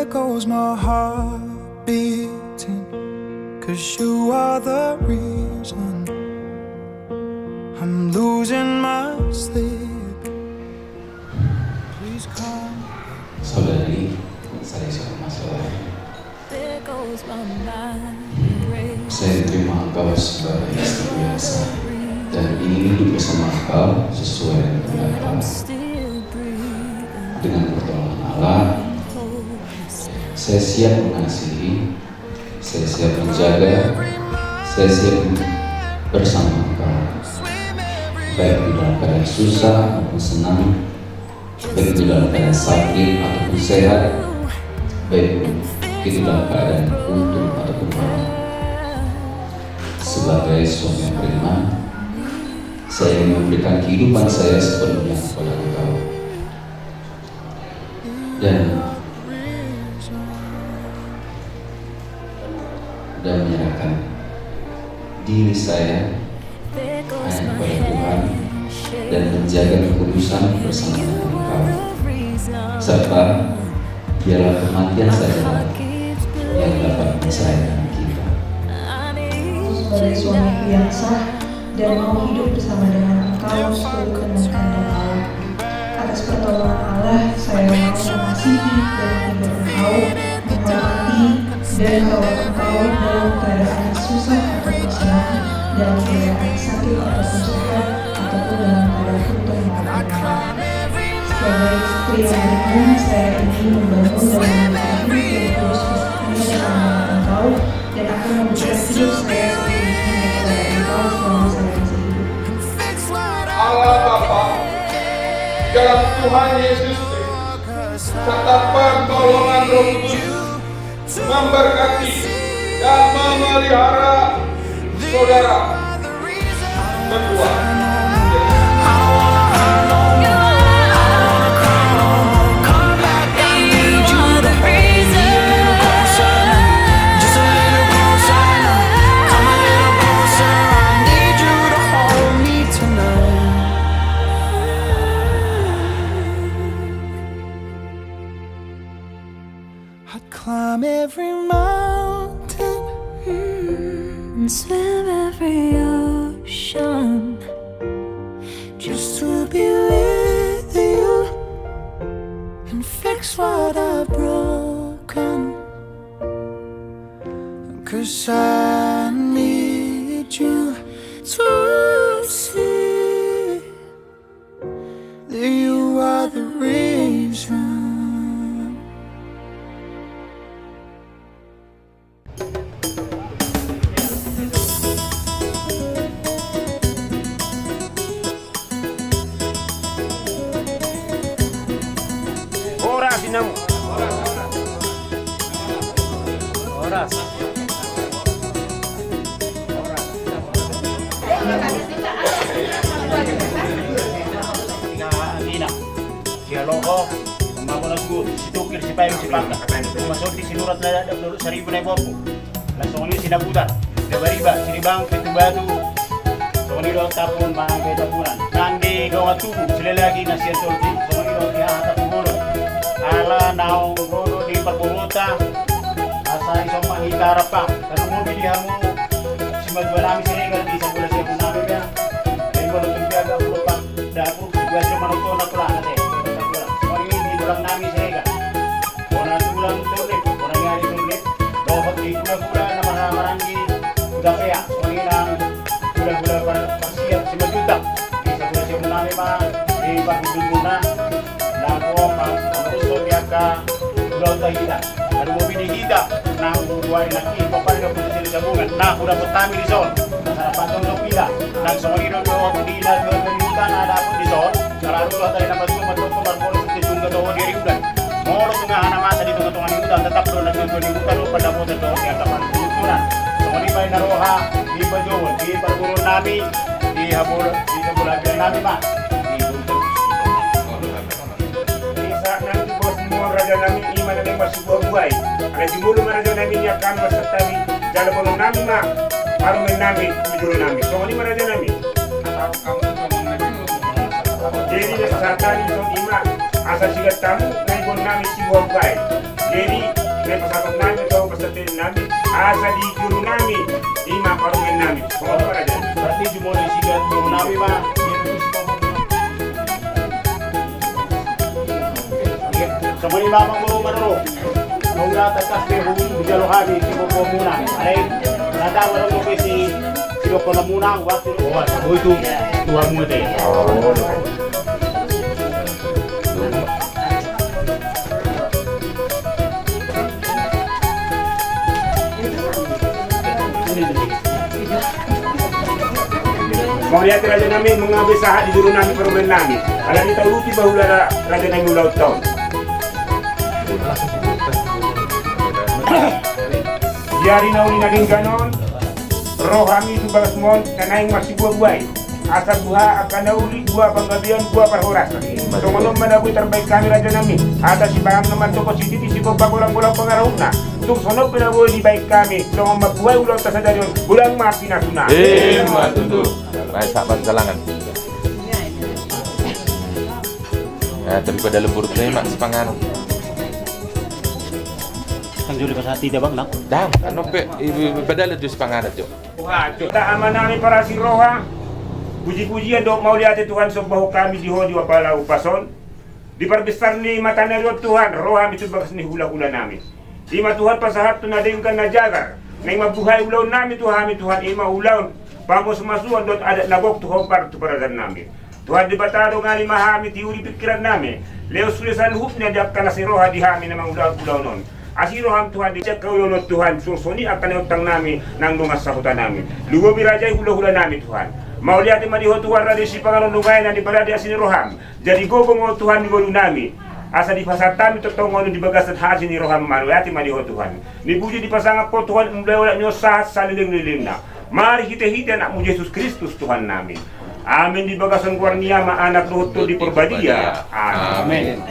There goes my heart beating, 'cause you are the reason I'm losing my sleep. Please come. Saudari, saya sudah masalah. Saya terima engkau sebagai istri biasa dan ingin hidup bersama engkau sesuai dengan Allah. Dengan pertolongan Allah, saya siap mengasihi, saya siap menjaga, saya siap bersama engkau, baik di dalam keadaan susah maupun senang, baik di dalam keadaan sakit ataupun sehat, baik di dalam keadaan untung ataupun malang. Sebagai suami yang beriman, saya ingin memberikan kehidupan saya sepenuhnya kepada engkau dan menyerahkan diri saya hanya kepada Tuhan dan menjaga kekudusan bersama dengan engkau, serta biarlah kematian saja yang dapat menceraikan kita. Sebagai suami yang sah dan mau hidup bersama dengan engkau seturut dengan kehendak Allah. Atas pertolongan Allah, saya mau mengasihi dan menghibur engkau, menghormati dan merawat engkau dalam keadaan susah ataupun senang, dalam keadaan sakit ataupun sehat, ataupun dalam keadaan untung maupun malang. Sebagai istri yang beriman, saya ingin membangun dan memiliki hidup yang kudus bersama dengan engkau, dan akan memberikan hidup saya sepenuhnya kepada engkau selama saya masih hidup. Allah Bapa, dalam Tuhan Yesus Kristus, serta pertolongan Roh Kudus memberkati dan memelihara saudara berdua. I'd climb every mountain and swim every ocean just to be with you and fix what I've broken. 'Cause I need you to see that you are the reason. Sinamu. Oras. Nina. Si Aloko, umako na siguro. Si Tukir, si Payong, si Pangka. Kumasod di sinurat na sa ribo na ibopo. Langsung ini sinabutan. Dabariba, sinibang, kitubado. So kanilo tapon, mga tapunan. Nandi, gawa tubo. Sila lagi na siya tolti. So kanilo, kihahatap ulo. Ala naong gono di pagburuta asa isang mahitarap pa kasi mo bilihan mo si magwalami sinigal di sa gula siya kung namin ka ay mo nung biyaga ulo pa dapo sigwa siya manukto na pula natin so ini di dulang namin sinigal kung natulang tulit kung nangyari tulit dapat di gula-gula na maranggi udah kaya so ini lang gula-gula pasiyap si majutak di sa gula siya kung namin pa di pagbudulo muna lapo ka ulang kita ada mau binigita na bubuhay na ipa pa rin po sila sa bungan na kung dapat namin di son sa patong ng pila nagsumagino ko ako di na gawin na dapat di son kararo ko tayo na magsumatong marmoro sa tijong gatawa di riudan moro ko nga hanamasa dito nga itong aniudan tatap doon nagkakalimutan o pada po sa doon kaya kapan kulturan so kung iba'y naroha di pa doon di pa guro namin di habol di sa bulabilan namin ma raja namin iman namin masubwa buhay. Ang simulo man raja namin yakan masatami jala bono namin ma parumen namin tujulo namin. So ni raja namin. Jadi na sa satani itong ima asa sigat tamu naikon namin si Wabay. Jadi may pasakot namin ito pasatin namin asa di juru namin di maparungin namin. Kung ano para dyan? Berarti di mo na sigat mo namin ma. Sa mga imamang mo manuro. Nung natakas kayo bujalo kami si Bobo muna. Alay, natawa lang mo si Loko na muna ang waktu. Oh itu Tuhan mo ito. Mau lihat raja namin mga besaha di juru namin parumen namin. Alam ni tauluti bahula raja namin ulaw taon. Diari na uli naging ganon. Roh kami subas mon kanayang masih buah-buah. Asa buha akan na uli buah panggabian buah perhoras. Tungonom managoy terbaik kami raja namin. Ada si Baham naman toko si Titi si Boba kulang-kulang pengaruh na. Tung sono pinaboy di baik kami. Tungo magbuhay ulang tasadarion. Ulang mati na suna. Matutu. Baik sahabat salangan. Ya, daripada lembur teh mak sepangan. Ang juli pa sa tita bang lang? Dah, ano pe padahal itu sepangan aja. Wah, kita aman namin para si Roha. Puji-pujian dok mau lihat Tuhan sobahu kami di hodi wapala upason. Diperbesar ni mata nariot Tuhan. Roha itu bagas ni hula-hula namin. Ima Tuhan pasahat tu nadengkan najagar. Nang mabuhay ulaw namin Tuhan ima ulaw. Pamos masuan dot adat nagok Tuhan par tu paradan namin. Tuhan dibatado nga ni mahami tiuri pikiran namin. Leo sulisan hup niya diak kana si Roha dihami namang ulaw-ulaw non. Asiro ham Tuhan dicek kau yolot Tuhan sursoni akan utang namin nang lungas sahutan namin. Lugo birajay hula-hula namin Tuhan. Mau lihat di Tuhan radi si pangalon lungay na di paradi asini Roham. Jadi gogong o Tuhan ni golu namin. Asa di pasatami totong di bagasat haji ni Roham manu yati madiho Tuhan. Ni puji di pasangap po Tuhan umlewa nyo sahat saliling-liling na. Mari hite-hite anak mu Yesus Kristus Tuhan namin. Amin di bagasan kuarnia ma anak Luhut di Purbadia. Amin.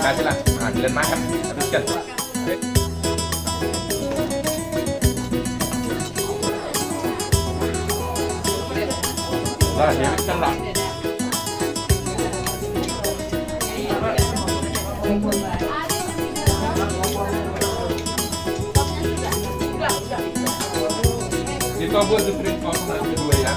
Kasih lah, ambilan makan, habiskan. Lah, habiskan lah. Kita buat drink kopi dua ya.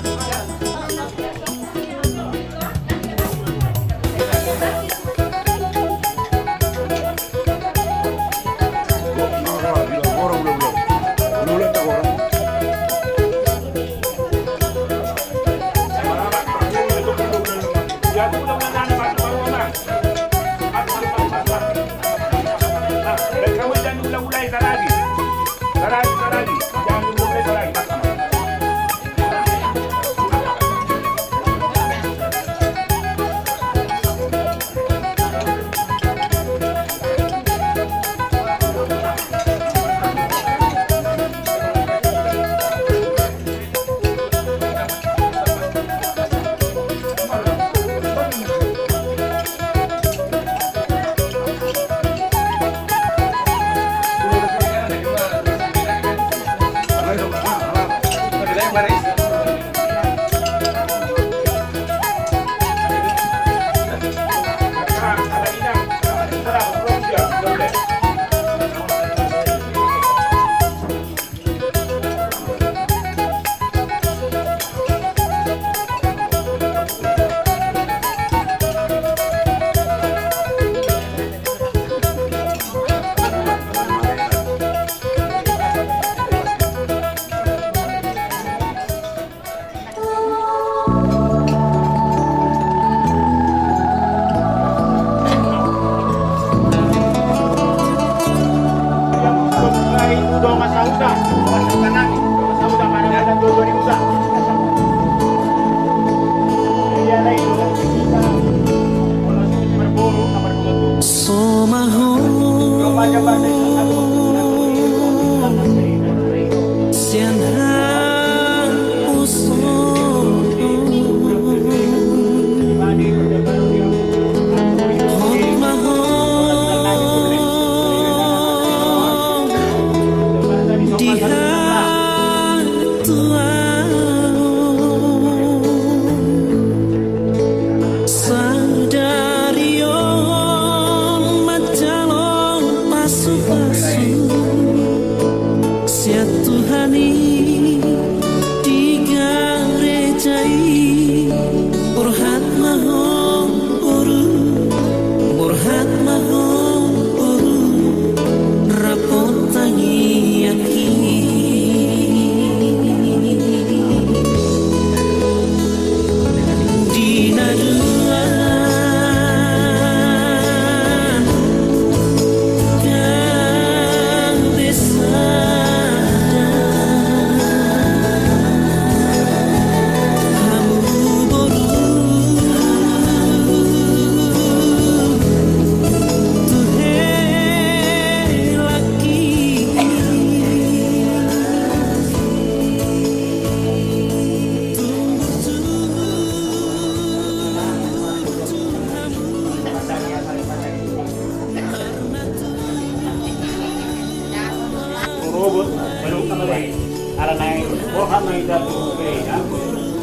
Roha Maida Tuhukeina,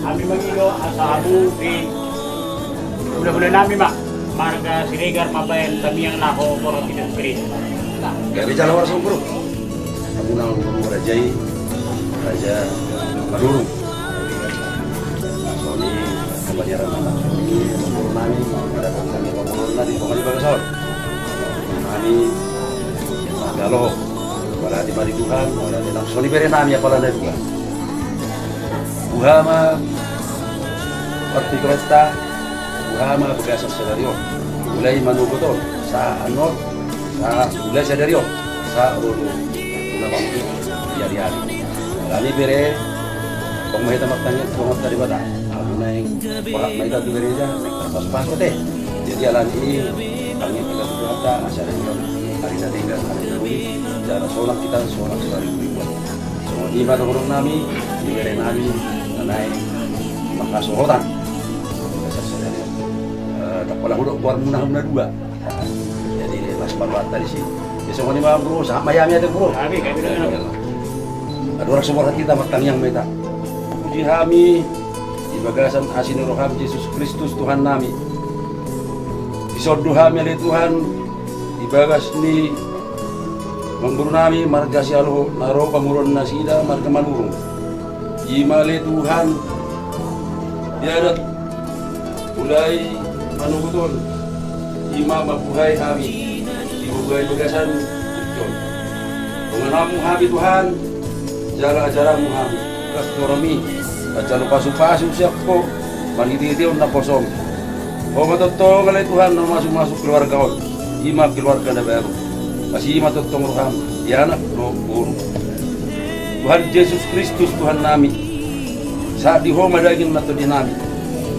kami mangilo asa abuki. Mudah-mudahan namin marga Siregar mabayan kami yang nako porong tidak kiri. Gak bicara orang sempur. Kamu nang merajai Raja Madurung. Sony kebanyaran anak Sony Purnami ada kami Purnami di Pemali Bagasor. Purnami Galo pada di Mari Tuhan pada di Sony Berenami apa lagi juga. Buhama Parti Kresta Buhama Begasa Sedario mulai manugoto sa anot sa mulai Sedario sa ulu ulama yari-yari lani bere kung may tamak-tangit kung dari bata ako na yung parak na ito bere niya pas-pas ko te jadi alan ini kami pagkatutuhata asya rin yun hari na tinggal hari na uli jara solak kita solak suari kuibuan so di mata kurang nami di bere nami nanay makasuhotan kasar sadari tak pala hudok buar muna dua jadi mas paruat tadi sih besok ini mah bro sama mayami ada bro ada orang semua kita makan yang meta puji kami di bagasan asin roham Yesus Kristus Tuhan nami disodoh kami oleh Tuhan di bagas ni mengguru nami marga sialo naro pamurun nasida marga manurung jimale Tuhan diadat mulai manuguton ima mabuhay kami di buhay bagasan John menganamu kami Tuhan jara-jaramu kami kastorami at jalo pasu-pasu siya po manititiyon na kosong o matotong kalay Tuhan na masuk-masuk keluarga ko ima keluarga na baru kasi ima totong roham di anak no guru Tuhan Yesus Kristus Tuhan nami saat di homa daging na to di nami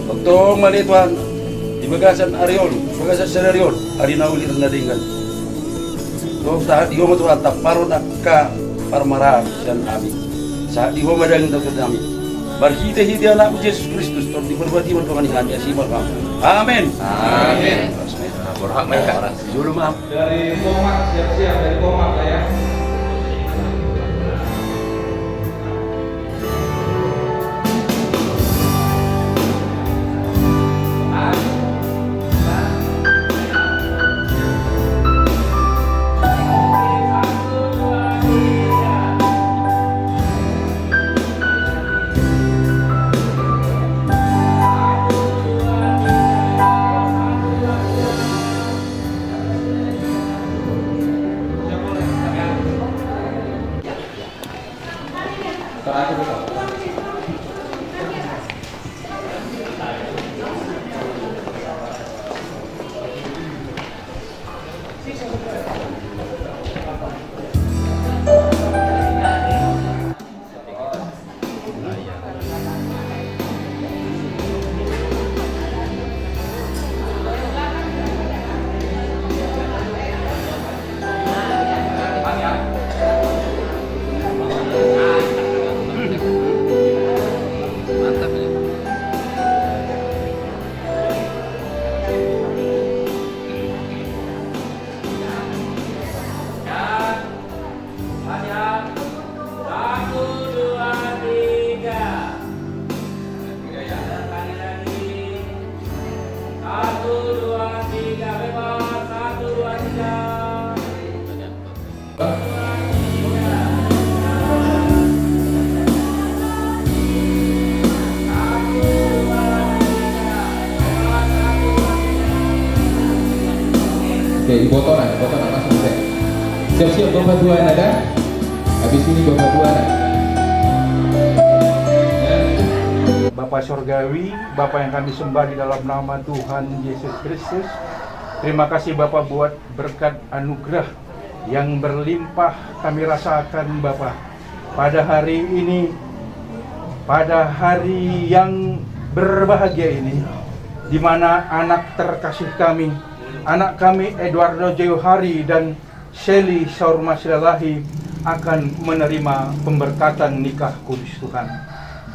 totong mali Tuhan di bagasan Arion bagasan Serarion ari na ulit na dingan saat di homa Tuhan taparo na ka parmarah dan amin saat di homa daging na to nami berhidi-hidi anak Yesus Kristus untuk diperbati berpenganihan ya simak kami amin amin Berhak mereka. Dulu maaf Dari Tomat, siap-siap dari Tomat lah ya. Oke, botoran langsung deh. Siap-siap Bapak Tuhan ada. Habis ini Bapak Tuhan. Bapa Surgawi, Bapa yang kami sembah di dalam nama Tuhan Yesus Kristus. Terima kasih Bapa buat berkat anugerah yang berlimpah kami rasakan Bapa. Pada hari ini, pada hari yang berbahagia ini, di mana anak terkasih kami, anak kami Eduardo Jeuhari dan Shelly Saurmasilalahi akan menerima pemberkatan nikah kudus Tuhan.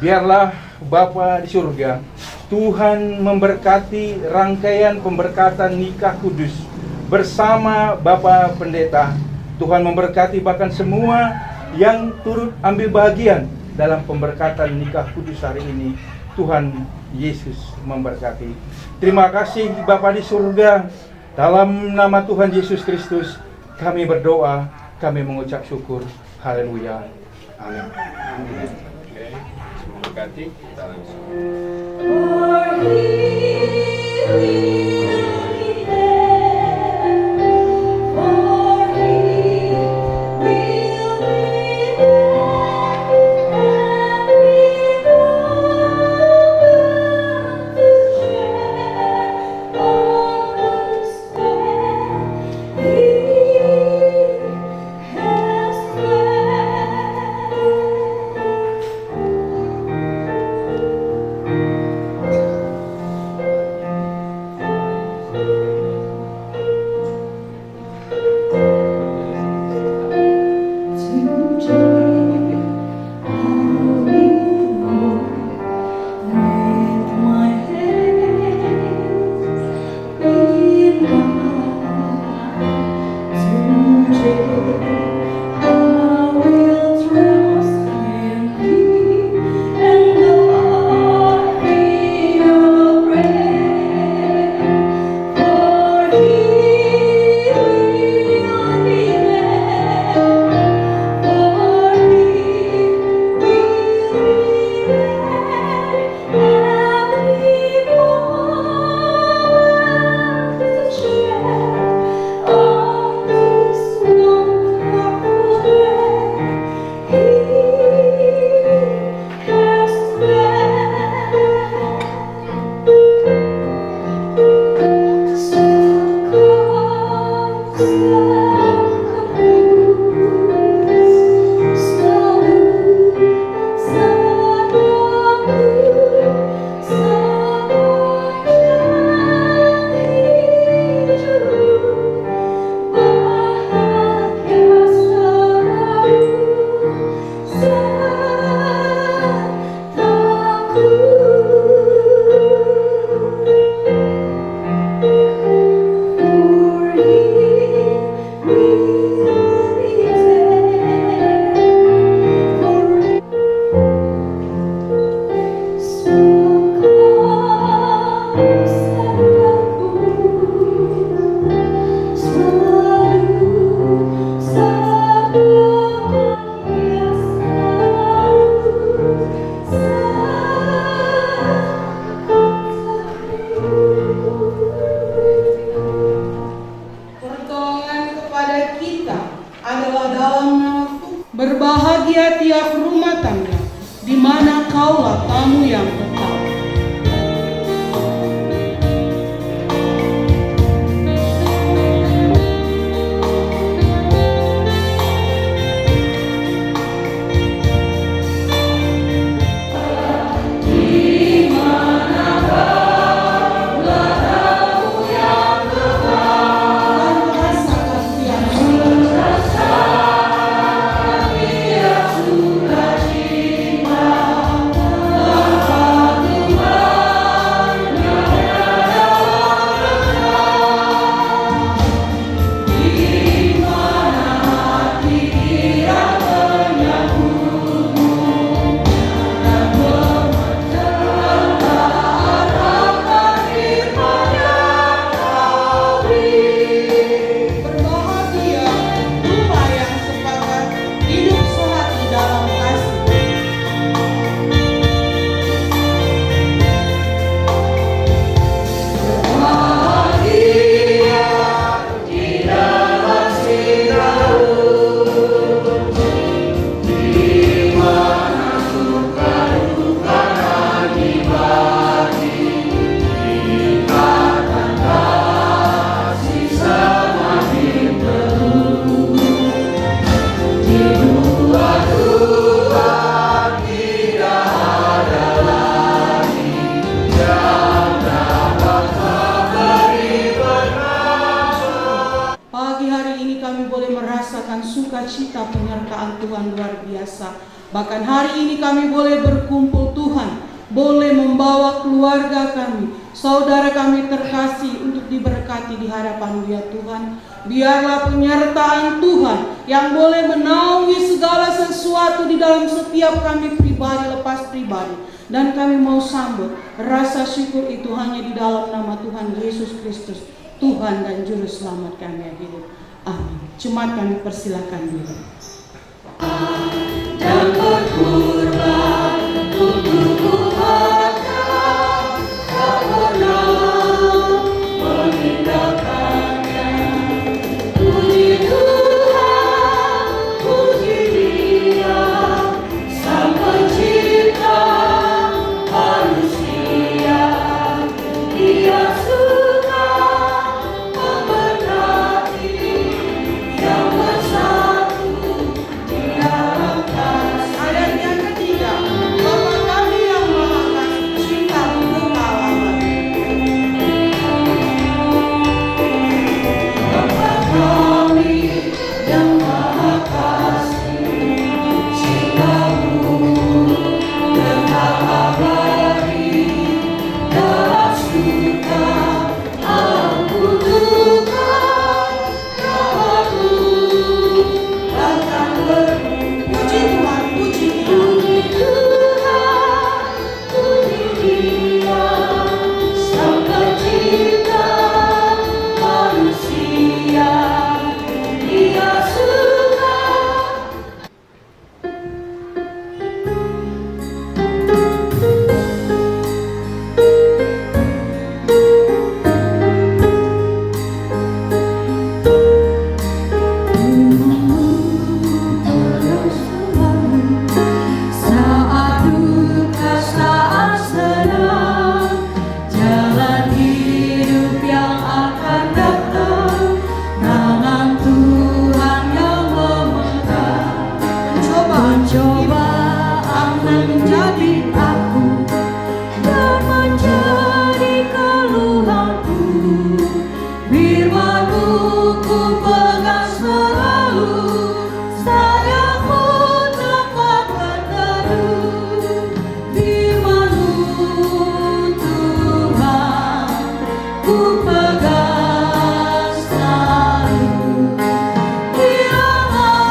Biarlah Bapa di surga, Tuhan memberkati rangkaian pemberkatan nikah kudus bersama Bapa Pendeta. Tuhan memberkati bahkan semua yang turut ambil bagian dalam pemberkatan nikah kudus hari ini. Tuhan Yesus memberkati. Terima kasih Bapa di surga. Dalam nama Tuhan Yesus Kristus kami berdoa, kami mengucap syukur. Haleluya. Amin. Oke, memberkati. Kita langsung. Berbahagia tiap rumah tangga, di mana kaulah tamu yang tetap. Sukacita penyertaan Tuhan luar biasa. Bahkan hari ini kami boleh berkumpul Tuhan, boleh membawa keluarga kami, saudara kami terkasih untuk diberkati di hadapan Dia Tuhan. Biarlah penyertaan Tuhan yang boleh menaungi segala sesuatu di dalam setiap kami pribadi lepas pribadi. Dan kami mau sambut rasa syukur itu hanya di dalam nama Tuhan Yesus Kristus, Tuhan dan Juru Selamat kami yang hidup. Amin. Jemaat kami persilakan diri. Dan berkorban untuk Tuhan, tak pernah meninggalkannya. Puji Tuhan, puji Dia, Sang Pencipta manusia. Dia suka memberkati yang bersatu di dalam kasih. Ayat yang ketiga, Bapa kami yang Maha Kasih, cinta mengenal Allah. Bapa kami yang Maha Kasih, cinta-Mu kekal abadi. Dalam suka aku duka, Rahmat-Mu akan berpuji Tuhan, puji Tuhan, puji Dia, Sang Pencipta manusia. Dia suka. Saat duka, saat senang, jalan hidup yang akan datang, tangan Tuhan yang memegang. Pencobaan menjadi aku dan menjadi keluhanku. Firman-Mu ku pegang selalu, sayang-Mu tempat berteduh. Firman-Mu Tuhan ku pegang selalu. Biarlah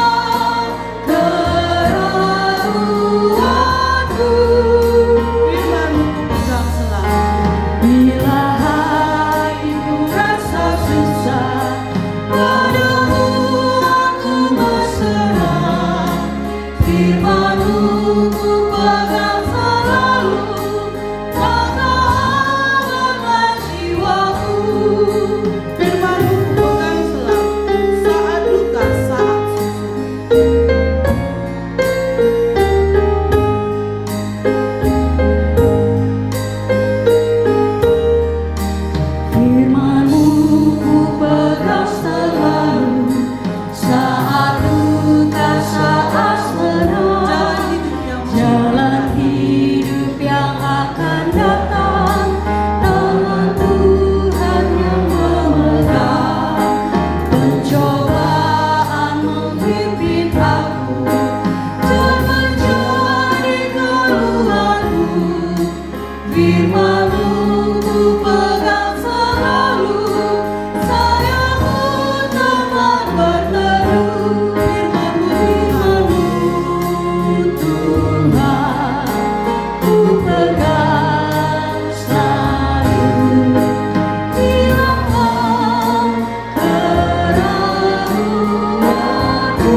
keraguanku, Firman-Mu ku pegang selalu. Bila hatiku rasa susah, padamu aku berserah. Firman-Mu ku pegang selalu, tantanganlah jiwaku. Firman-Mu ku pegang selalu, saat duka, saat susah. Firman-Mu ku pegang selalu, saat duka, saat senang. Jalan hidup yang akan datang, tangan Tuhan yang memegang. Pencobaan memimpin aku dan menjadi keluhanku. Firman-Mu ku pegang selalu, sayang-Mu tempat berteduh. Firman-Mu Tuhan ku pegang selalu. Hilanglah keraguanku.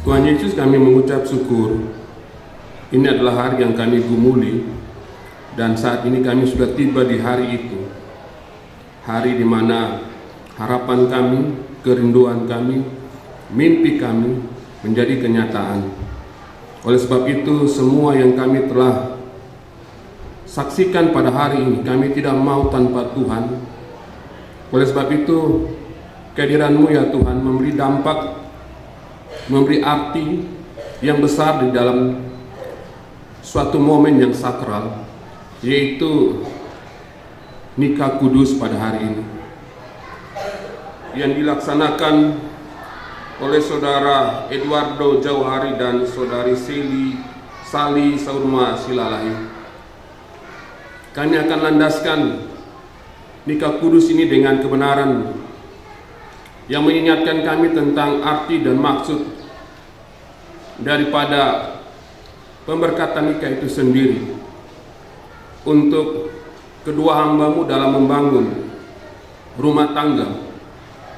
Tuhan Yesus, kami mengucap syukur. Ini adalah hari yang kami gumuli, dan saat ini kami sudah tiba di hari itu. Hari di mana harapan kami, kerinduan kami, mimpi kami menjadi kenyataan. Oleh sebab itu, semua yang kami telah saksikan pada hari ini, kami tidak mau tanpa Tuhan. Oleh sebab itu, kehadiran-Mu ya Tuhan memberi dampak, memberi arti yang besar di dalam suatu momen yang sakral, yaitu nikah kudus pada hari ini, yang dilaksanakan oleh Saudara Eduardo Jauhari dan Saudari Sali Saurma Silalahi. Kami akan landaskan nikah kudus ini dengan kebenaran yang mengingatkan kami tentang arti dan maksud daripada pemberkatan nikah itu sendiri untuk kedua hamba-Mu dalam membangun rumah tangga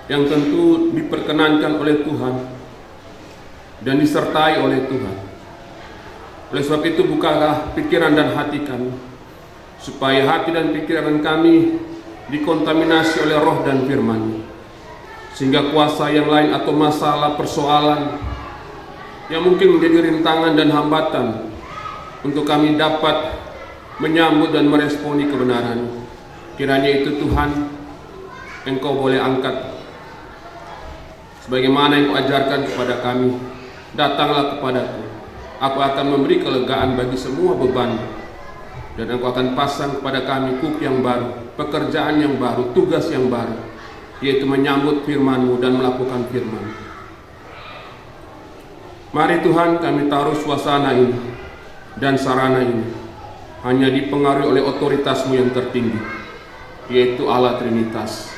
yang tentu diperkenankan oleh Tuhan dan disertai oleh Tuhan. Oleh sebab itu bukalah pikiran dan hati kami, supaya hati dan pikiran kami dikontaminasi oleh roh dan firman, sehingga kuasa yang lain atau masalah persoalan yang mungkin menjadi rintangan dan hambatan untuk kami dapat menyambut dan meresponi kebenaran, kiranya itu Tuhan Engkau boleh angkat sebagaimana yang Kau ajarkan kepada kami. Datanglah kepadaku, aku akan memberi kelegaan bagi semua beban, dan Engkau akan pasang kepada kami kuk yang baru, pekerjaan yang baru, tugas yang baru, yaitu menyambut firman-Mu dan melakukan firman. Mari Tuhan, kami taruh suasana ini dan sarana ini hanya dipengaruhi oleh otoritas-Mu yang tertinggi, yaitu Allah Trinitas,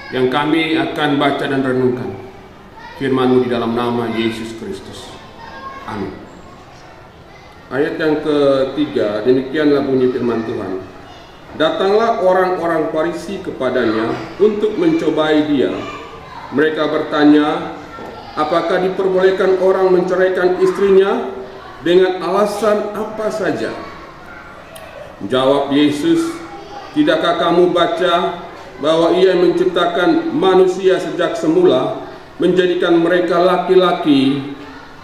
yang kami akan baca dan renungkan firman-Mu di dalam nama Yesus Kristus. Amin. Ayat yang ketiga, demikianlah bunyi firman Tuhan. Datanglah orang-orang Farisi kepadanya untuk mencobai Dia. Mereka bertanya, apakah diperbolehkan orang menceraikan istrinya dengan alasan apa saja? Jawab Yesus, tidakkah kamu baca bahwa Ia menciptakan manusia sejak semula, menjadikan mereka laki-laki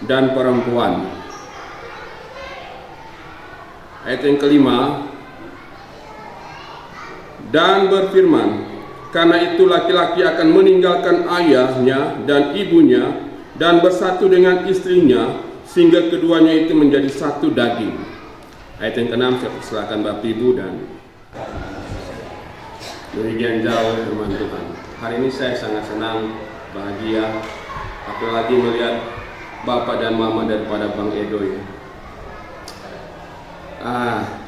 dan perempuan. Ayat yang kelima, dan berfirman, karena itu laki-laki akan meninggalkan ayahnya dan ibunya dan bersatu dengan istrinya, sehingga keduanya itu menjadi satu daging. Ayat yang keenam, saya persilakan Bapak Ibu dan demikian jauh firman Tuhan. Hari ini saya sangat senang, bahagia, apalagi melihat Bapak dan Mama daripada Bang Edo ya.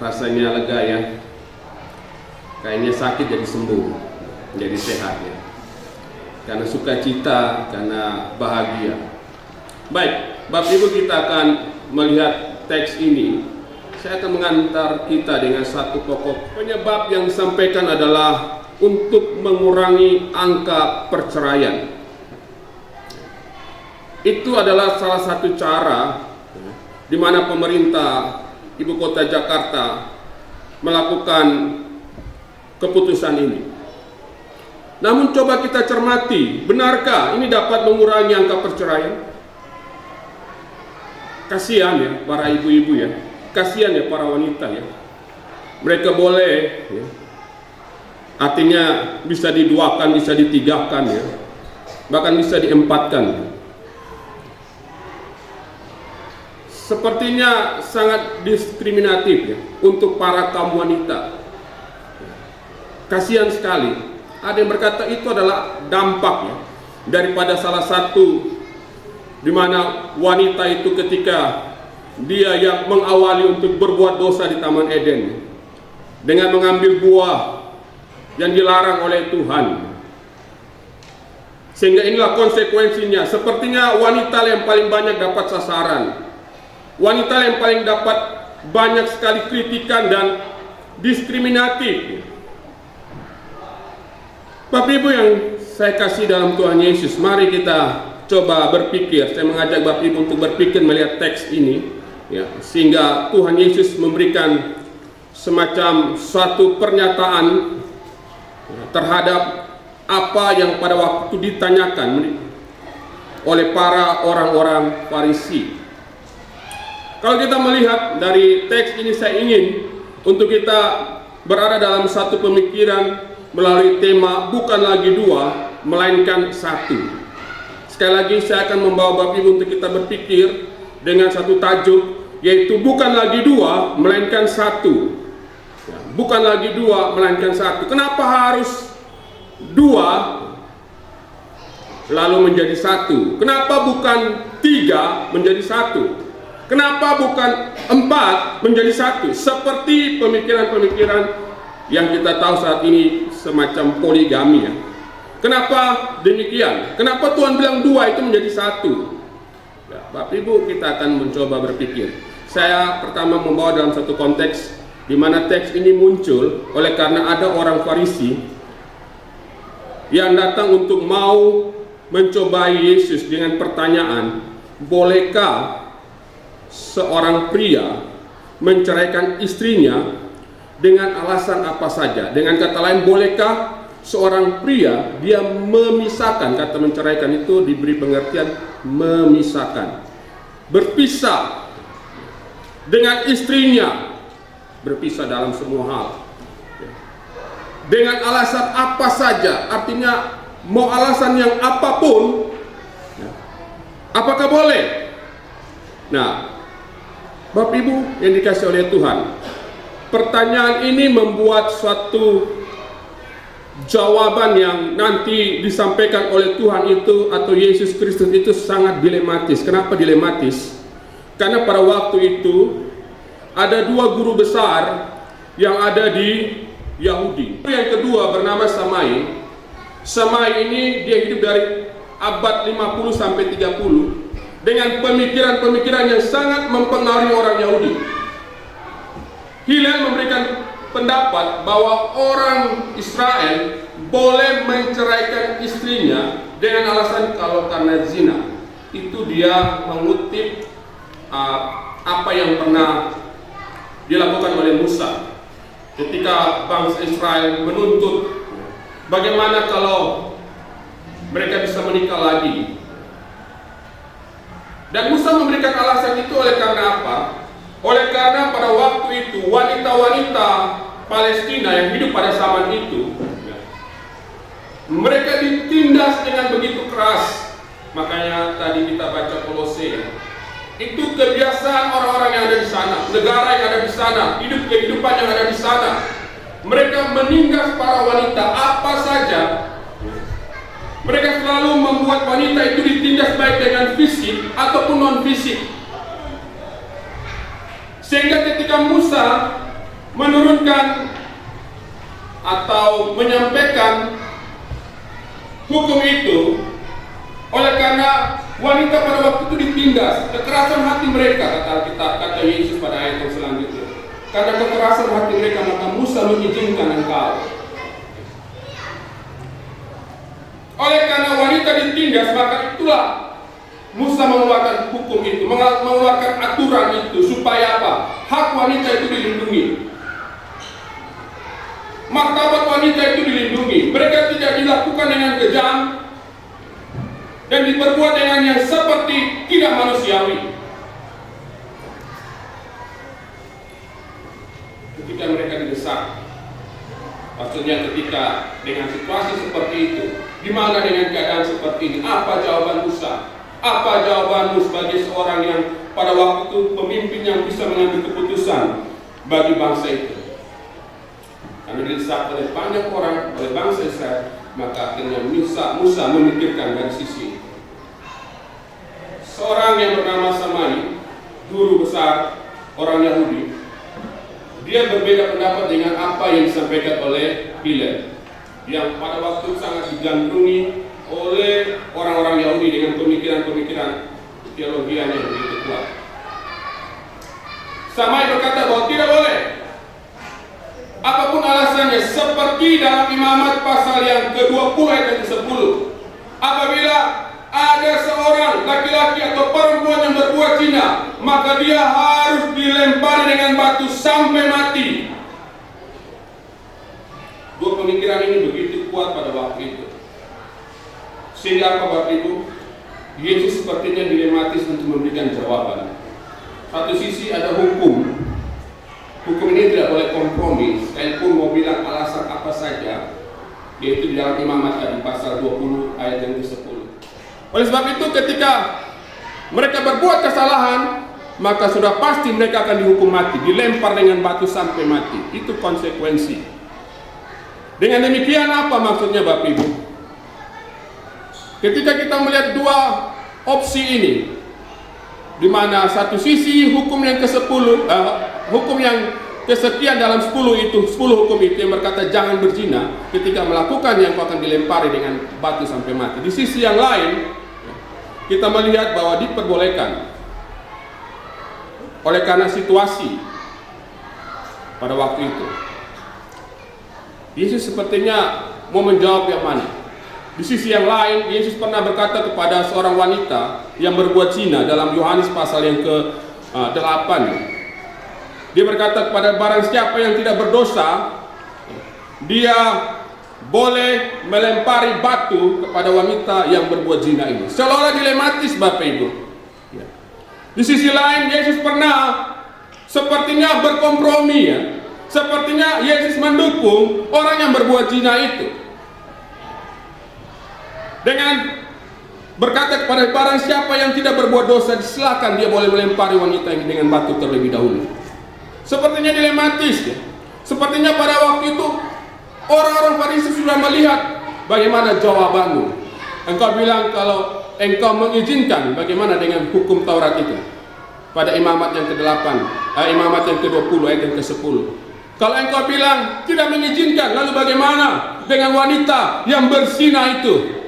Rasanya lega ya. Kayaknya sakit jadi sembuh, jadi sehat ya. Karena sukacita, karena bahagia. Baik, Bapak Ibu, kita akan melihat teks ini. Saya akan mengantar kita dengan satu pokok penyebab yang disampaikan adalah untuk mengurangi angka perceraian. Itu adalah salah satu cara di mana pemerintah Ibu Kota Jakarta melakukan keputusan ini. Namun coba kita cermati, benarkah ini dapat mengurangi angka perceraian? Kasihan ya para ibu-ibu ya. Kasihan ya para wanita ya. Mereka boleh ya, artinya bisa diduakan, bisa ditigahkan ya, bahkan bisa diempatkan. Sepertinya sangat diskriminatif ya untuk para kaum wanita. Kasihan sekali. Ada yang berkata itu adalah dampak ya, daripada salah satu di mana wanita itu ketika dia yang mengawali untuk berbuat dosa di Taman Eden dengan mengambil buah yang dilarang oleh Tuhan, sehingga inilah konsekuensinya. Sepertinya wanita yang paling banyak dapat sasaran, wanita yang paling dapat banyak sekali kritikan dan diskriminatif. Bapak Ibu yang saya kasih dalam Tuhan Yesus, mari kita coba berpikir. Saya mengajak Bapak Ibu untuk berpikir melihat teks ini ya, sehingga Tuhan Yesus memberikan semacam suatu pernyataan terhadap apa yang pada waktu ditanyakan oleh para orang-orang Farisi. Kalau kita melihat dari teks ini, saya ingin untuk kita berada dalam satu pemikiran melalui tema bukan lagi dua, melainkan satu. Sekali lagi saya akan membawa Bapak Ibu untuk kita berpikir dengan satu tajuk, yaitu bukan lagi dua, melainkan satu. Bukan lagi dua, melainkan satu. Kenapa harus dua lalu menjadi satu? Kenapa bukan tiga menjadi satu? Kenapa bukan empat menjadi satu? Seperti pemikiran-pemikiran yang kita tahu saat ini semacam poligami ya. Kenapa demikian? Kenapa Tuhan bilang 2 itu menjadi 1? Ya, Bapak Ibu, kita akan mencoba berpikir. Saya pertama membawa dalam satu konteks di mana teks ini muncul oleh karena ada orang Farisi yang datang untuk mau mencobai Yesus dengan pertanyaan, bolehkah seorang pria menceraikan istrinya dengan alasan apa saja? Dengan kata lain, bolehkah seorang pria dia memisahkan, kata menceraikan itu diberi pengertian memisahkan, berpisah dengan istrinya, berpisah dalam semua hal dengan alasan apa saja, artinya mau alasan yang apapun, apakah boleh? Nah, Bapak Ibu yang dikasih oleh Tuhan, pertanyaan ini membuat suatu jawaban yang nanti disampaikan oleh Tuhan itu atau Yesus Kristus itu sangat dilematis. Kenapa dilematis? Karena pada waktu itu ada 2 guru besar yang ada di Yahudi. Yang kedua bernama Samai. Samai ini dia hidup dari abad 50 sampai 30 dengan pemikiran-pemikiran yang sangat mempengaruhi orang Yahudi. Hillel memberikan pendapat bahwa orang Israel boleh menceraikan istrinya dengan alasan kalau karena zina. Itu dia mengutip apa yang pernah dilakukan oleh Musa ketika bangsa Israel menuntut bagaimana kalau mereka bisa menikah lagi. Dan Musa memberikan alasan itu oleh karena apa? Oleh karena pada waktu itu wanita-wanita Palestina yang hidup pada zaman itu mereka ditindas dengan begitu keras. Makanya tadi kita baca Kolose, itu kebiasaan orang-orang yang ada di sana, negara yang ada di sana, kehidupan yang ada di sana. Mereka menindas para wanita apa saja. Mereka selalu membuat wanita itu ditindas baik dengan fisik ataupun non fisik. Sehingga ketika Musa menurunkan atau menyampaikan hukum itu, oleh karena wanita pada waktu itu ditindas, kekerasan hati mereka, kata Yesus pada ayat yang selanjutnya. Karena kekerasan hati mereka, maka Musa mengizinkan engkau. Oleh karena wanita ditindas, maka itulah Musa mengeluarkan hukum itu, mengeluarkan aturan itu, supaya apa? Hak wanita itu dilindungi, martabat wanita itu dilindungi. Mereka tidak dilakukan dengan kejam dan diperbuat dengan yang seperti tidak manusiawi. Ketika mereka didesak, maksudnya ketika dengan situasi seperti itu, di mana dengan keadaan seperti ini, apa jawaban Musa? Apa jawabanmu sebagai seorang yang pada waktu itu pemimpin yang bisa mengambil keputusan bagi bangsa itu? Karena didesak oleh banyak orang, oleh bangsa Israel, maka akhirnya Musa memikirkan dari sisi seorang yang bernama Samai, guru besar orang Yahudi. Dia berbeda pendapat dengan apa yang disampaikan oleh Hillel, yang pada waktu itu sangat digandrungi oleh orang-orang Yahudi dengan pemikiran-pemikiran teologianya yang begitu kuat. Samai berkata bahwa tidak boleh, apapun alasannya, seperti dalam Imamat pasal yang ke-20 ayat yang ke-10, apabila ada seorang laki-laki atau perempuan yang berbuat zina, maka dia harus dilempari dengan batu sampai mati. Dua pemikiran ini begitu kuat pada waktu itu. Sehingga apa Bapak Ibu? Yesus sepertinya dilematis untuk memberikan jawaban. Satu sisi ada hukum. Hukum ini tidak boleh kompromi, sekalipun mau bilang alasan apa saja, yaitu di dalam Imamat tadi pasal 20 ayat yang ke-10. Oleh sebab itu ketika mereka berbuat kesalahan, maka sudah pasti mereka akan dihukum mati, dilempar dengan batu sampai mati. Itu konsekuensi. Dengan demikian apa maksudnya Bapak Ibu? Ketika kita melihat dua opsi ini, di mana satu sisi hukum yang ke-10, hukum yang kesekian dalam 10 hukum itu yang berkata jangan berzina, ketika melakukannya engkau akan dilempari dengan batu sampai mati. Di sisi yang lain, kita melihat bahwa diperbolehkan oleh karena situasi pada waktu itu. Yesus sepertinya mau menjawab yang mana. Di sisi yang lain, Yesus pernah berkata kepada seorang wanita yang berbuat zina dalam Yohanes pasal yang ke-8. Dia berkata kepada barang siapa yang tidak berdosa, dia boleh melempari batu kepada wanita yang berbuat zina ini. Seolah-olah dilematis Bapak Ibu. Di sisi lain, Yesus pernah sepertinya berkompromi ya. Sepertinya Yesus mendukung orang yang berbuat zina itu. Dengan berkata kepada barang siapa yang tidak berbuat dosa, silakan dia boleh melempari wanita ini dengan batu terlebih dahulu. Sepertinya dilematis ya. Sepertinya pada waktu itu orang-orang Farisi sudah melihat bagaimana jawabanmu. Engkau bilang kalau engkau mengizinkan, bagaimana dengan hukum Taurat itu? Pada imamat yang ke-8, imamat yang ke-20 ayat yang ke-10. Kalau engkau bilang tidak mengizinkan, lalu bagaimana dengan wanita yang berzina itu?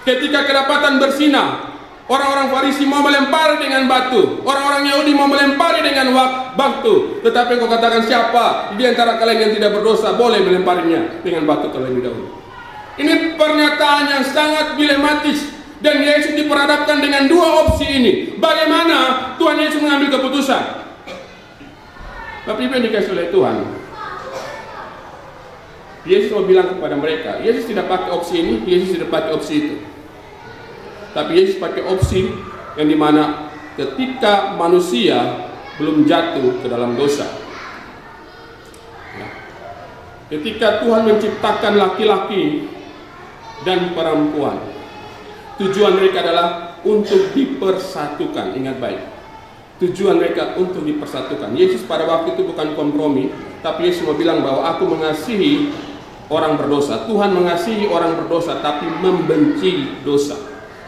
Ketika kedapatan berzina, orang-orang Farisi mau melempari dengan batu, orang-orang Yahudi mau melempari dengan batu. Tetapi engkau katakan siapa di antara kalian yang tidak berdosa boleh melemparinya dengan batu terlebih dahulu. Ini pernyataan yang sangat dilematis, dan Yesus diperhadapkan dengan dua opsi ini. Bagaimana Tuhan Yesus mengambil keputusan? Bapak Ibu yang dikasih oleh Tuhan, Yesus mau bilang kepada mereka, Yesus tidak pakai opsi ini, Yesus tidak pakai opsi itu. Tapi Yesus pakai opsi yang dimana ketika manusia belum jatuh ke dalam dosa. Ketika Tuhan menciptakan laki-laki dan perempuan, tujuan mereka adalah untuk dipersatukan. Ingat baik, tujuan mereka untuk dipersatukan. Yesus pada waktu itu bukan kompromi, tapi Yesus mau bilang bahwa aku mengasihi orang berdosa. Tuhan mengasihi orang berdosa, tapi membenci dosa.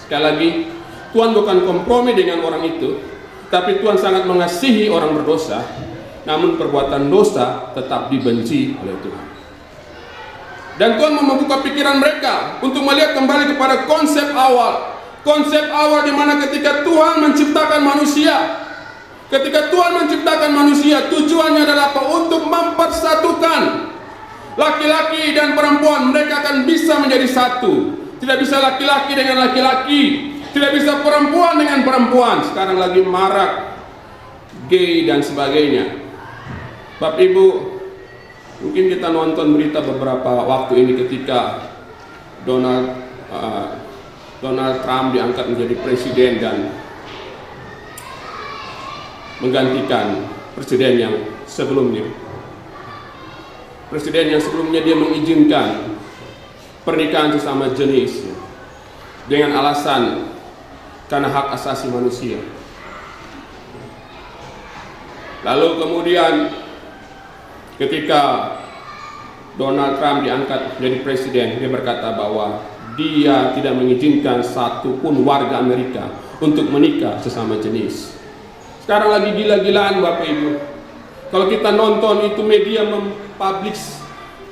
Sekali lagi, Tuhan bukan kompromi dengan orang itu, tapi Tuhan sangat mengasihi orang berdosa, namun perbuatan dosa tetap dibenci oleh Tuhan. Dan Tuhan mau membuka pikiran mereka untuk melihat kembali kepada konsep awal. Konsep awal di mana ketika Tuhan menciptakan manusia, ketika Tuhan menciptakan manusia, tujuannya adalah apa? Untuk mempersatukan laki-laki dan perempuan. Mereka akan bisa menjadi satu. Tidak bisa laki-laki dengan laki-laki, tidak bisa perempuan dengan perempuan. Sekarang lagi marak gay dan sebagainya. Bapak Ibu, mungkin kita nonton berita beberapa waktu ini ketika Donald Trump diangkat menjadi presiden dan menggantikan presiden yang sebelumnya. Presiden yang sebelumnya dia mengizinkan pernikahan sesama jenis dengan alasan karena hak asasi manusia. Lalu kemudian ketika Donald Trump diangkat menjadi presiden, dia berkata bahwa dia tidak mengizinkan satupun warga Amerika untuk menikah sesama jenis. Sekarang lagi gila-gilaan Bapak Ibu. Kalau kita nonton itu media mempublish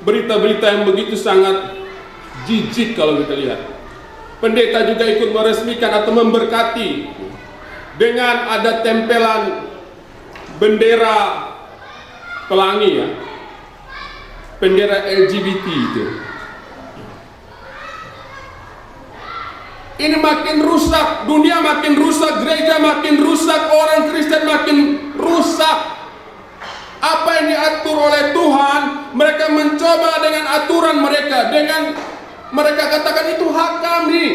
berita-berita yang begitu sangat jijik kalau kita lihat. Pendeta juga ikut meresmikan atau memberkati dengan ada tempelan bendera pelangi ya, bendera LGBT itu. Ini makin rusak, dunia makin rusak, gereja makin rusak, orang Kristen makin rusak. Apa yang diatur oleh Tuhan, mereka mencoba dengan aturan mereka, dengan mereka katakan itu hak kami.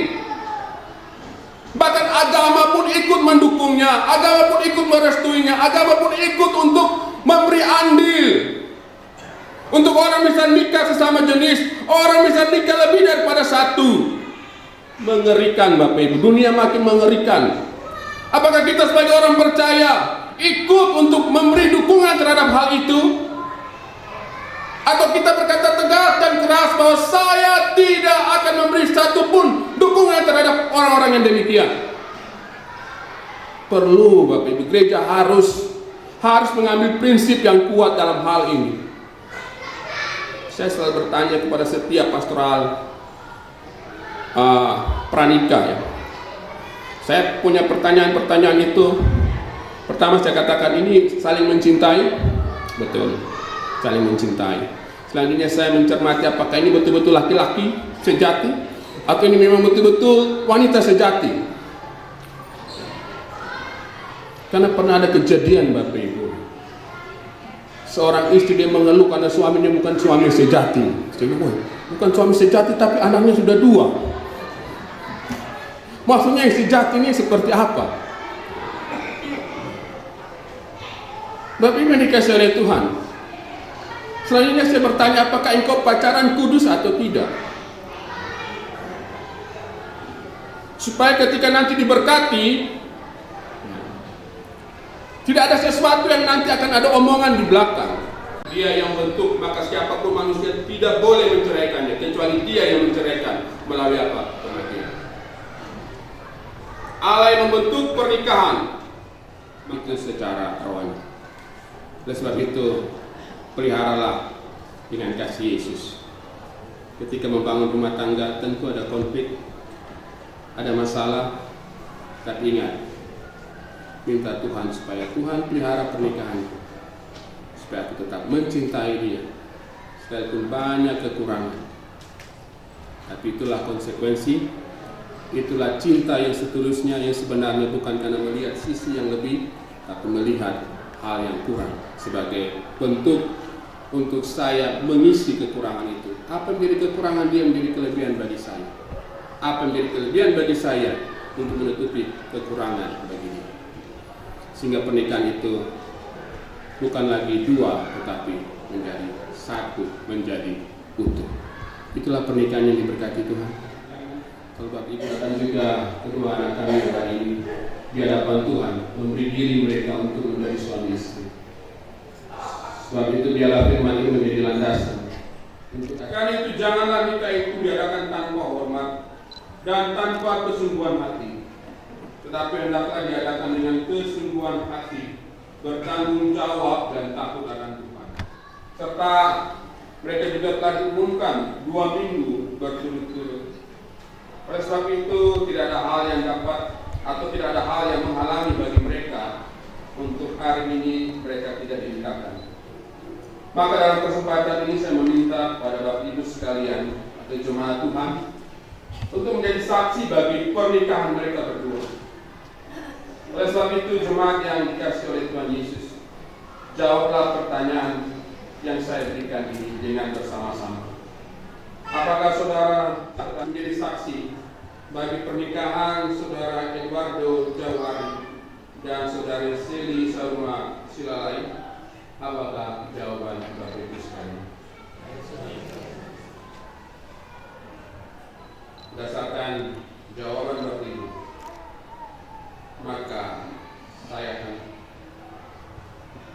Bahkan agama pun ikut mendukungnya, agama pun ikut merestuinya, agama pun ikut untuk memberi andil. Untuk orang bisa nikah sesama jenis, orang bisa nikah lebih daripada satu. Mengerikan Bapak Ibu, dunia makin mengerikan. Apakah kita sebagai orang percaya ikut untuk memberi dukungan terhadap hal itu? Atau kita berkata tegas dan keras bahwa saya tidak akan memberi satupun dukungan terhadap orang-orang yang demikian? Perlu Bapak Ibu, gereja harus harus mengambil prinsip yang kuat dalam hal ini. Saya selalu bertanya kepada setiap pastoral pranikah ya. Saya punya pertanyaan-pertanyaan itu. Pertama saya katakan ini saling mencintai, betul, saling mencintai. Selanjutnya saya mencermati apakah ini betul-betul laki-laki sejati atau ini memang betul-betul wanita sejati. Karena pernah ada kejadian Bapak Ibu, seorang istri dia mengeluh karena suaminya bukan suami sejati. Saya bilang, bukan suami sejati tapi anaknya sudah 2. Maksudnya yang sejati ini seperti apa? Bapak Ibu yang dikasihi oleh Tuhan, selanjutnya saya bertanya, apakah engkau pacaran kudus atau tidak? Supaya ketika nanti diberkati, tidak ada sesuatu yang nanti akan ada omongan di belakang. Dia yang bentuk, maka siapapun manusia tidak boleh menceraikannya, kecuali dia yang menceraikan melalui apa? Kematian. Allah yang membentuk pernikahan itu secara rohani. Oleh sebab itu, peliharalah dengan kasih Yesus. Ketika membangun rumah tangga tentu ada konflik, ada masalah, tapi ingat, minta Tuhan supaya Tuhan pelihara pernikahan, supaya aku tetap mencintai dia sekalipun banyak kekurangan. Tapi itulah konsekuensi, itulah cinta yang setulusnya, yang sebenarnya bukan karena melihat sisi yang lebih, tapi melihat hal yang kurang sebagai bentuk untuk saya mengisi kekurangan itu. Apa yang menjadi kekurangan dia menjadi kelebihan bagi saya. Apa yang menjadi kelebihan bagi saya untuk menutupi kekurangan bagi dia. Sehingga pernikahan itu bukan lagi 2, tetapi menjadi 1, menjadi utuh. Itulah pernikahan yang diberkati Tuhan. Kalau Bapak Ibu dan juga kedua anak kami hari ini di hadapan Tuhan memberi diri mereka untuk menjadi suami istri. Sebab itu biarlah firman ini menjadi landasan. Karena itu janganlah nikah itu diadakan tanpa hormat dan tanpa kesungguhan hati, tetapi hendaklah diadakan dengan kesungguhan hati, bertanggung jawab dan takut akan Tuhan. Serta mereka juga telah diumumkan 2 minggu berturut-turut. Oleh sebab itu tidak ada hal yang dapat atau tidak ada hal yang menghalangi bagi mereka untuk hari ini mereka tidak dinikahkan. Maka dalam kesempatan ini saya meminta kepada Bapak Ibu sekalian atau jemaat Tuhan untuk menjadi saksi bagi pernikahan mereka berdua. Oleh sebab itu jemaat yang dikasihi oleh Tuhan Yesus, jawablah pertanyaan yang saya berikan ini dengan bersama-sama. Apakah saudara akan menjadi saksi bagi pernikahan saudara Eduardo Jawari dan saudari Seli Saruma Silalai? Apakah jawaban Bapak Ibu sekalian? Berdasarkan jawaban Bapak Ibu, maka saya akan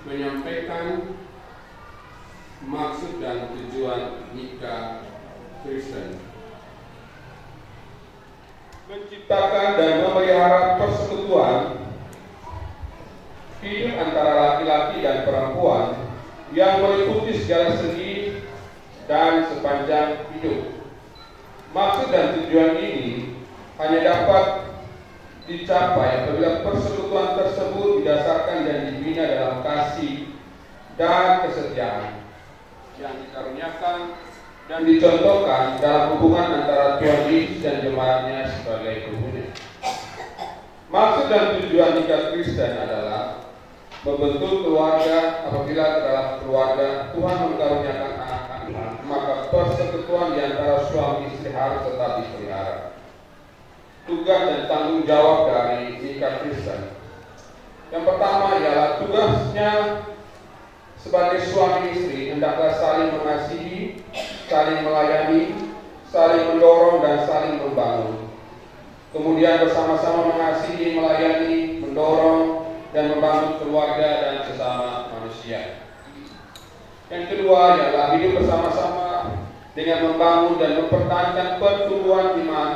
menyampaikan maksud dan tujuan nikah Kristen. Menciptakan dan memelihara persekutuan hidup antara laki-laki dan perempuan yang meliputi segala segi dan sepanjang hidup. Maksud dan tujuan ini hanya dapat dicapai apabila persekutuan tersebut didasarkan dan dibina dalam kasih dan kesetiaan yang dikaruniakan dan dicontohkan dalam hubungan antara Tuhan Yesus dan jemaatnya sebagai penghuni. Maksud dan tujuan nikah Kristen adalah membentuk keluarga. Apabila dalam keluarga Tuhan mengaruniakan anak-anak, maka persekutuan di antara suami istri harus tetap dipelihara. Tugas dan tanggung jawab dari nikah Kristen, yang pertama ialah tugasnya sebagai suami istri hendaklah saling mengasihi, saling melayani, saling mendorong dan saling membangun. Kemudian bersama-sama mengasihi, melayani, mendorong dan membangun keluarga dan sesama manusia. Yang kedua ialah hidup bersama-sama dengan membangun dan mempertahankan pertumbuhan iman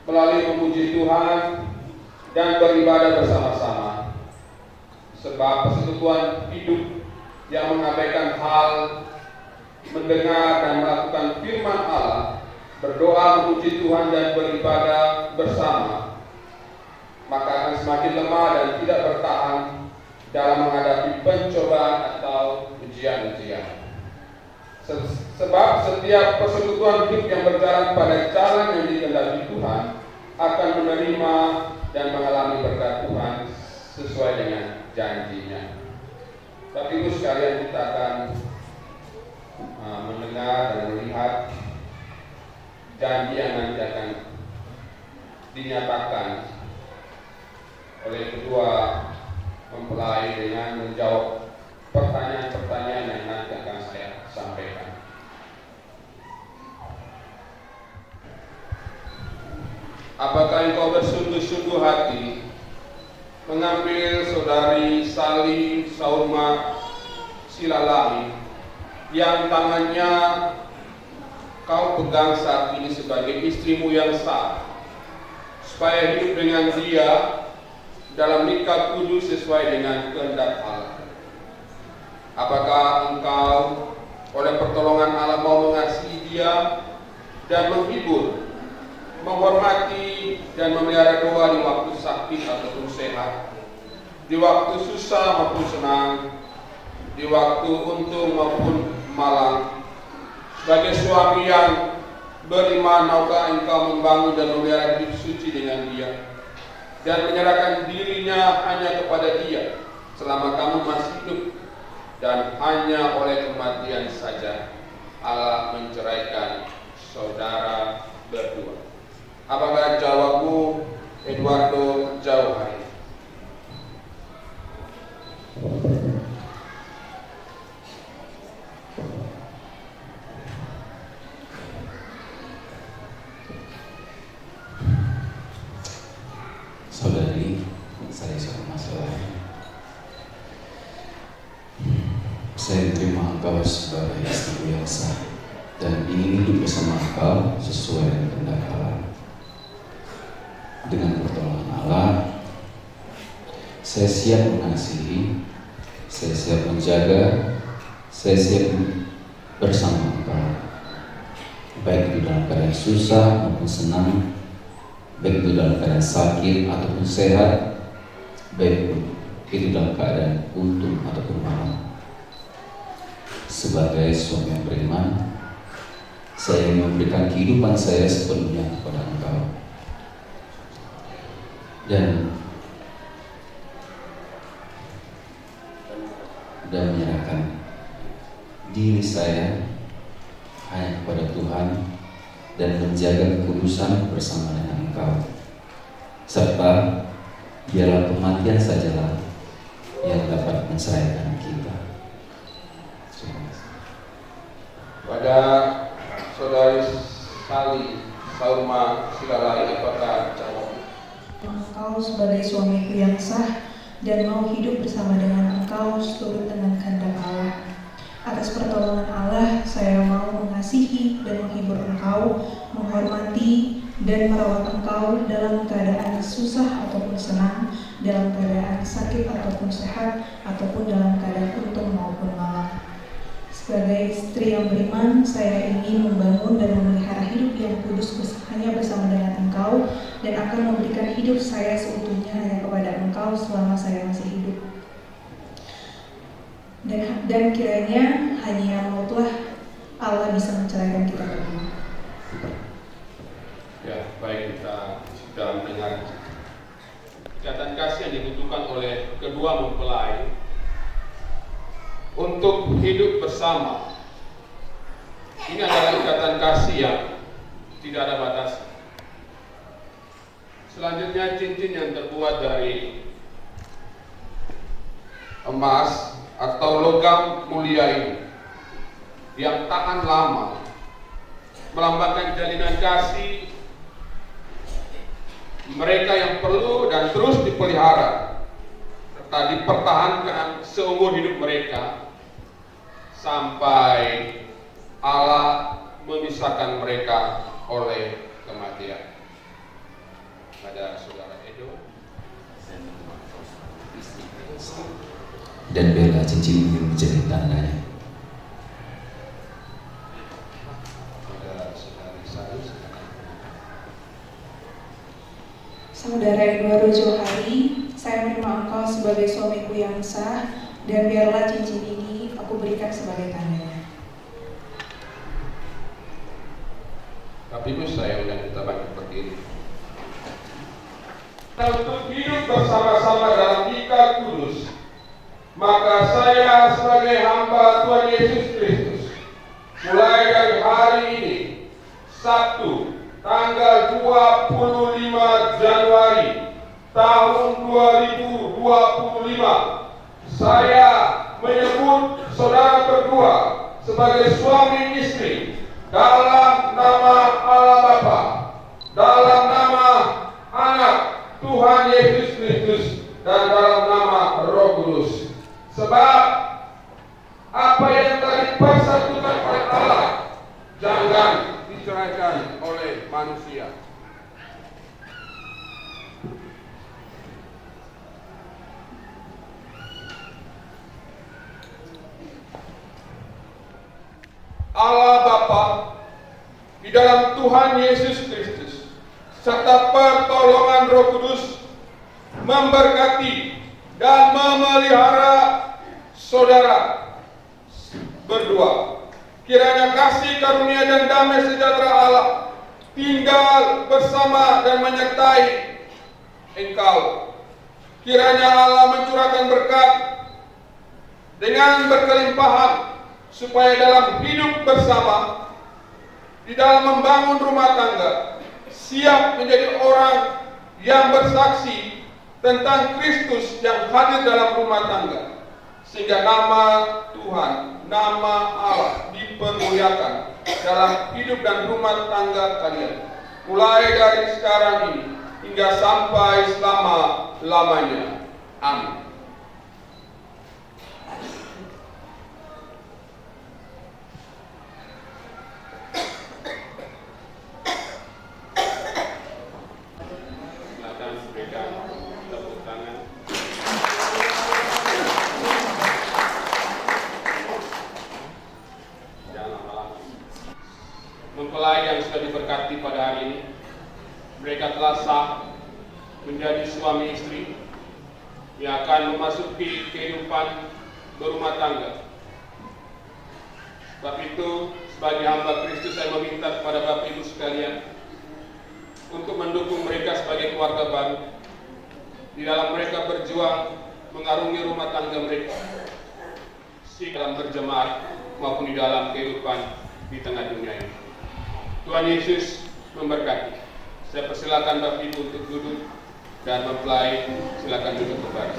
melalui memuji Tuhan dan beribadah bersama-sama. sebab persekutuan hidup yang mengabaikan hal mendengar dan melakukan firman Allah, berdoa memuji Tuhan dan beribadah bersama, maka akan semakin lemah dan tidak bertahan dalam menghadapi pencobaan atau ujian-ujian. Sebab setiap persekutuan hidup yang berjalan pada jalan yang dikehendaki Tuhan akan menerima dan mengalami berkat Tuhan sesuai dengan janjinya. Bapak Ibu sekalian, kita akan mendengar dan melihat janji yang nanti akan dinyatakan oleh kedua mempelai dengan menjawab pertanyaan-pertanyaan yang nanti akan saya sampaikan. Apakah engkau bersungguh-sungguh hati mengambil saudari Sali Saurma Silalahi yang tangannya kau pegang saat ini sebagai istrimu yang sah, supaya hidup dengan dia dalam nikah kudus sesuai dengan kehendak Allah? Apakah engkau oleh pertolongan Allah mau mengasihi dia dan menghibur, menghormati dan memelihara doa di waktu sakit ataupun sehat, di waktu susah maupun senang, di waktu untung maupun malang? Sebagai suami yang beriman, maukah engkau membangun dan memelihara hidup suci dengan dia dan menyerahkan dirinya hanya kepada dia selama kamu masih hidup, dan hanya oleh kematian saja Allah menceraikan saudara berdua? Apakah jawabmu, Eduardo Jauhari? Saudari, saya Saurma Silalahi, saya menerima engkau sebagai istriku yang sah dan ingin hidup bersama engkau sesuai dengan kehendak Allah. Dengan pertolongan Allah, saya siap mengasihi, saya siap menjaga, saya siap bersama engkau, baik itu dalam keadaan susah maupun senang, baik itu dalam keadaan sakit ataupun sehat, baik itu dalam keadaan untung ataupun malang. Sebagai suami yang beriman, saya memberikan kehidupan saya sepenuhnya kepada engkau dan menyerahkan diri saya hanya kepada Tuhan dan menjaga kekudusan bersama dengan engkau, serta biarlah kematian sajalah yang dapat menceraikan kita. Pada saudari Sali Saurma Silalahi, apakah jawab? Engkau sebagai suamiku yang sah dan mau hidup bersama dengan engkau seturut dengan kehendak Allah. Atas pertolongan Allah, saya mau mengasihi dan menghibur engkau, menghormati dan merawat engkau dalam keadaan susah ataupun senang, dalam keadaan sakit ataupun sehat, ataupun dalam keadaan untung maupun malang. Sebagai istri yang beriman, saya ingin membangun dan memelihara hidup yang kudus hanya bersama dengan engkau, dan akan memberikan hidup saya seutuhnya hanya kepada engkau selama saya masih hidup. Dan kiranya hanya mautlah Allah bisa menceraikan kita berdua. Ya, baik, kita sudah mendengar ikatan kasih yang dibutuhkan oleh kedua mempelai untuk hidup bersama. Ini adalah ikatan kasih yang tidak ada batas. Selanjutnya, cincin yang terbuat dari emas atau logam mulia ini yang tahan lama, melambangkan jalinan kasih mereka yang perlu dan terus dipelihara serta dipertahankan seumur hidup mereka sampai Allah memisahkan mereka oleh kematian. Pada saudara Edo. dan biarlah cincin ini menjadi tandanya. Saudara Eduardo Johari, saya menerima engkau sebagai suamiku yang sah, dan biarlah cincin ini aku berikan sebagai tandanya. Tapi saya undang kita bagi seperti ini. Untuk hidup bersama-sama dalam ikat kudus, maka saya sebagai hamba Tuhan Yesus Kristus, mulai dari hari ini, Sabtu, tanggal 25 Januari tahun 2025, saya menyebut saudara berdua sebagai suami istri dalam nama Allah Bapa, dalam nama Anak Tuhan Yesus Kristus, dan dalam nama Roh Kudus. Sebab apa yang telah dipersatukan oleh Allah jangan diceraikan oleh manusia. Allah Bapa di dalam Tuhan Yesus Kristus serta pertolongan Roh Kudus memberkati dan memelihara saudara berdua. Kiranya kasih karunia dan damai sejahtera Allah tinggal bersama dan menyertai engkau. Kiranya Allah mencurahkan berkat dengan berkelimpahan, supaya dalam hidup bersama, di dalam membangun rumah tangga, siap menjadi orang yang bersaksi tentang Kristus yang hadir dalam rumah tangga, sehingga nama Tuhan, nama Allah dipermuliakan dalam hidup dan rumah tangga kalian, mulai dari sekarang ini hingga sampai selama-lamanya. Amin. Mempelai yang sudah diberkati pada hari ini, mereka telah sah menjadi suami istri yang akan memasuki kehidupan berumah tangga. Sebab itu, sebagai hamba Kristus, saya meminta kepada Bapak Ibu sekalian untuk mendukung mereka sebagai keluarga baru di dalam mereka berjuang mengarungi rumah tangga mereka, dalam berjemaat maupun di dalam kehidupan di tengah dunia ini. Tuhan Yesus memberkati. Saya persilakan Bapak Ibu untuk duduk, dan mempelai silakan duduk kembali.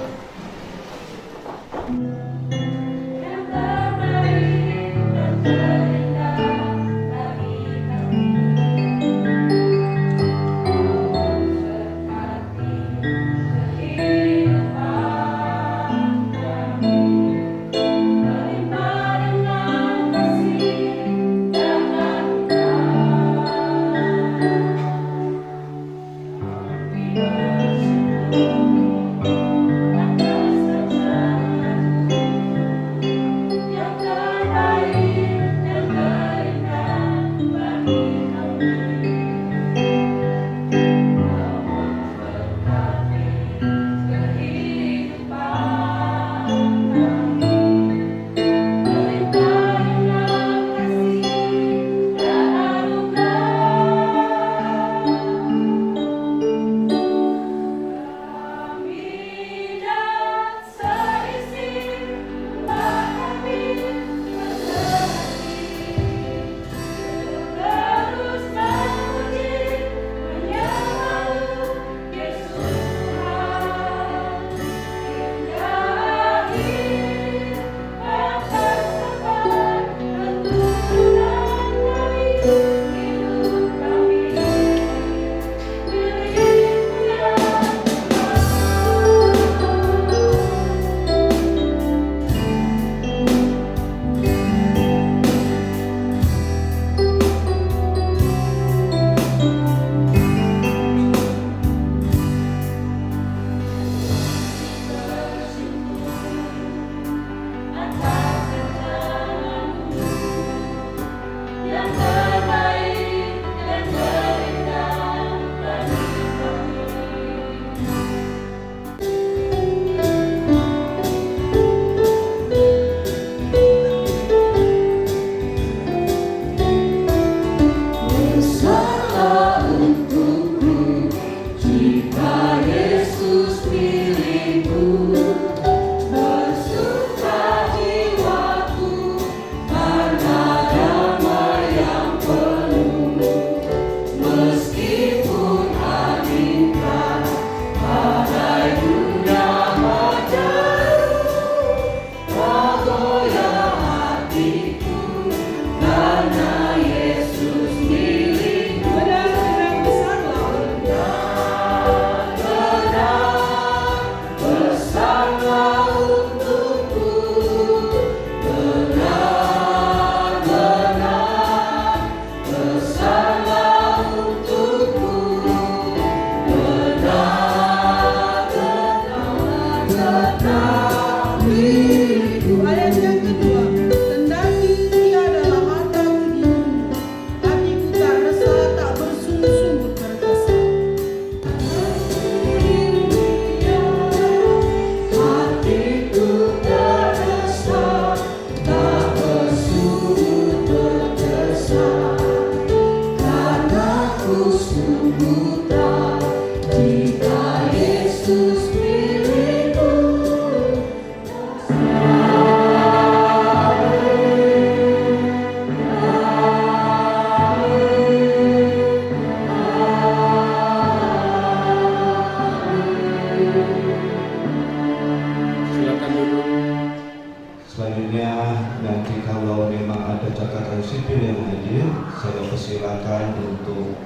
Selanjutnya nanti kalau memang ada catatan sipil yang hadir, saya persilakan untuk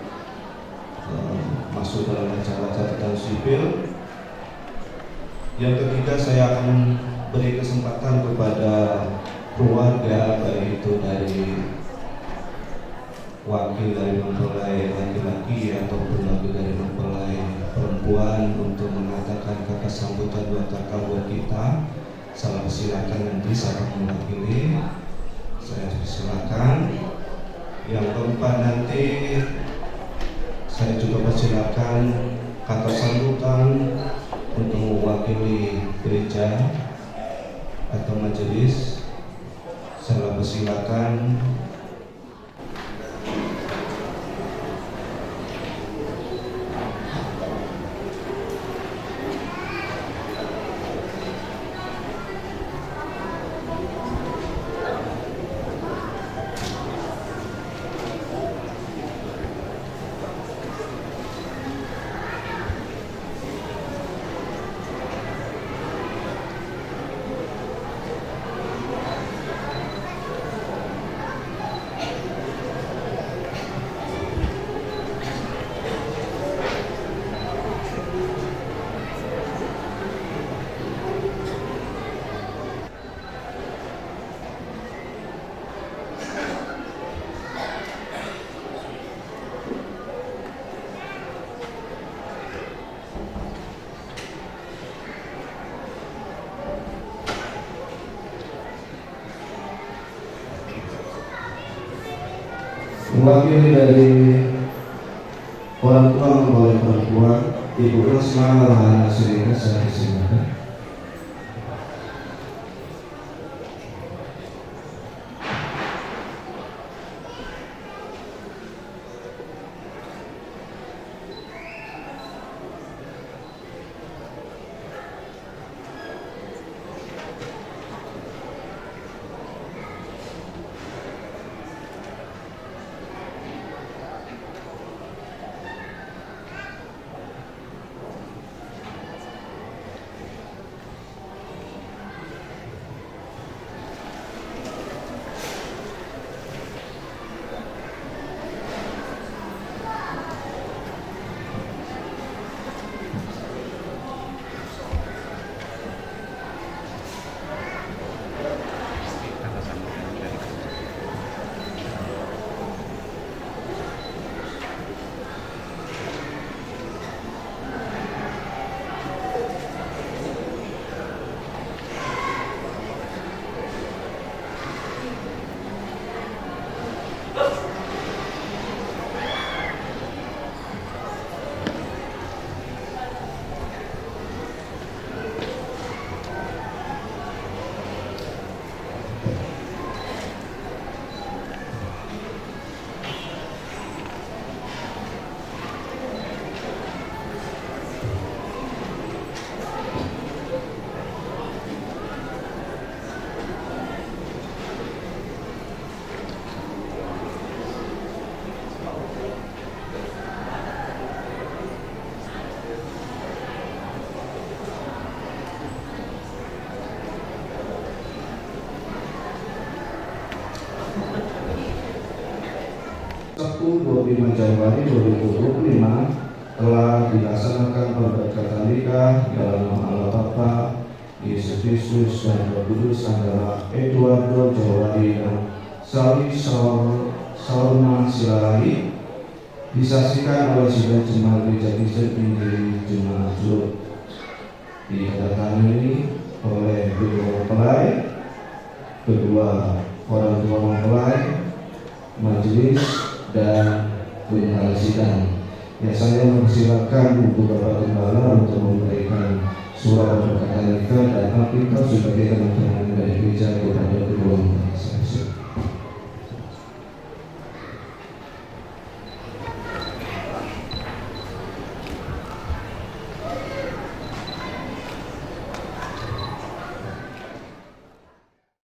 masuk dalam acara catatan sipil. Yang ketiga, saya akan beri kesempatan kepada keluarga, baik itu dari wakil dari mempelai laki-laki ataupun wakil dari mempelai perempuan untuk mengatakan kata sambutan 2 kata buat kita. Saya persilakan nanti saya akan mewakili. Saya persilakan. Yang keempat nanti saya juga persilakan kata sambutan untuk mewakili gereja atau majelis. Saya persilakan. Mewakili dari orang tua mempelai perempuan, Ibu Rosma Lahana Sirina, saya persilakan. Sabtu 25 Januari 2025 telah dilaksanakan pemberkatan nikah dalam nama Allah Bapa, Yesus Kristus dan Roh Kudus antara Eduardo Jawadi dan Sali Salma Silalahi, disaksikan oleh Sidang Jemaat Gereja Kristen Injil Jemaat Jurut. Ditandatangani oleh kedua mempelai, kedua orang tua mempelai, majelis dan pimpinan sidang. Ya, saya mempersilakan Ibu Bapak Gembala untuk memberikan surat pemberkatan nikah dan Alkitab sebagai kementerian dari gereja